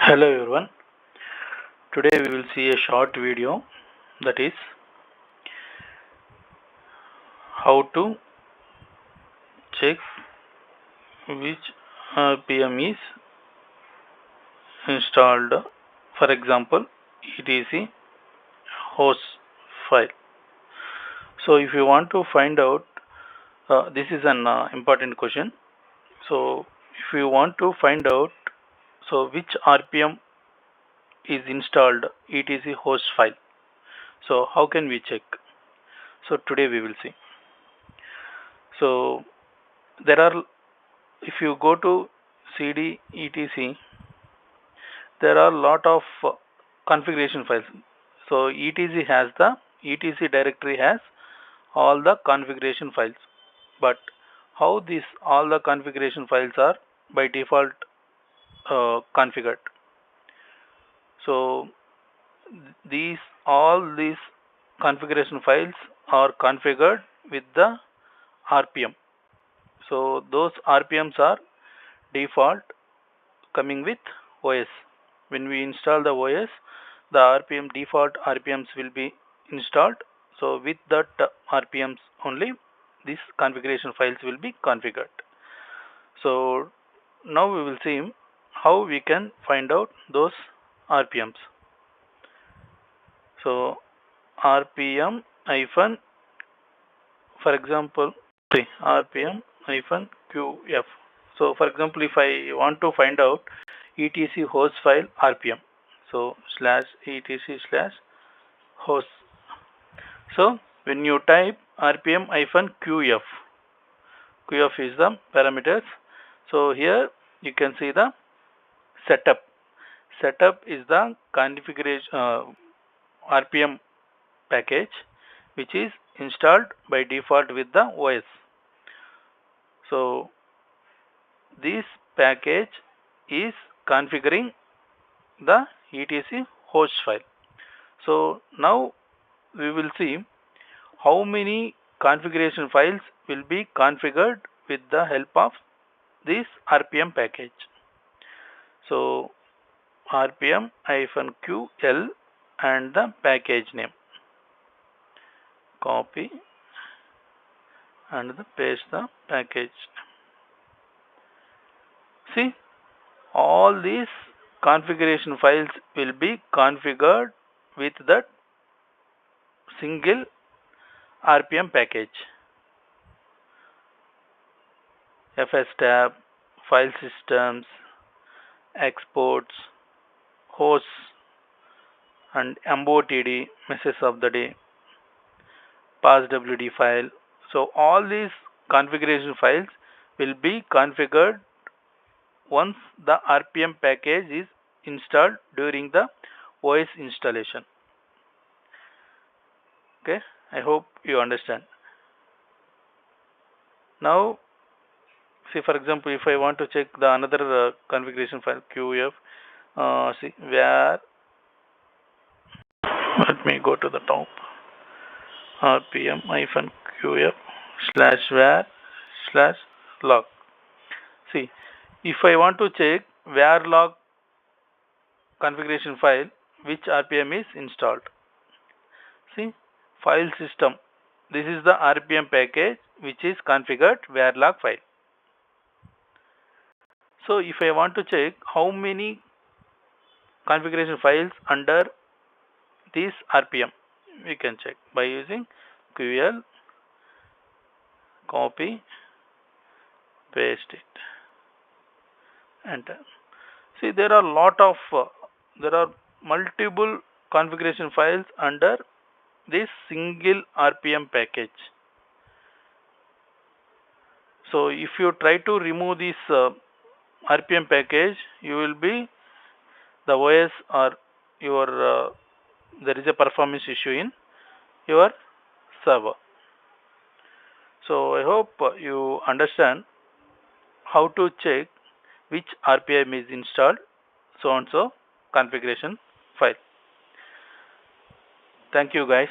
Hello everyone. Today we will see a short video, that is how to check which RPM is installed. For example, etc host file. So if you want to find out, this is an important question. So if you want to find out, so which RPM is installed etc host file. So how can we check? So today we will see. So there are, if you go to cd etc, there are lot of configuration files. So etc directory has all the configuration files, but how these all the configuration files are by default configured. So all these configuration files are configured with the RPM. So those RPMs are default coming with OS. When we install the OS, the default RPMs will be installed. So with that RPMs only, these configuration files will be configured. So now we will see how we can find out those RPMs. So RPM hyphen, for example, RPM hyphen QF. So for example, if I want to find out etc host file RPM, so /etc/host. So when you type RPM hyphen QF, QF is the parameters. So here you can see the setup. Setup is the configuration RPM package which is installed by default with the OS. So this package is configuring the etc host file. So now we will see how many configuration files will be configured with the help of this RPM package. So RPM-QL and the package name. Copy and paste the package. See, all these configuration files will be configured with that single RPM package. FS tab, file systems, exports, hosts, and MOTD, message of the day, passwd file. So all these configuration files will be configured once the RPM package is installed during the OS installation. Okay, I hope you understand. Now see, for example, if I want to check the another configuration file QF, see where, let me go to the top, RPM-QF/var/log. See, if I want to check var log configuration file, which RPM is installed. See, file system. This is the RPM package which is configured var log file. So if I want to check how many configuration files under this RPM, we can check by using QL, copy, paste it, enter. See, there are multiple configuration files under this single RPM package. So if you try to remove this RPM package, you will be the OS or your there is a performance issue in your server. So I hope you understand how to check which RPM is installed, so and so configuration file. Thank you guys.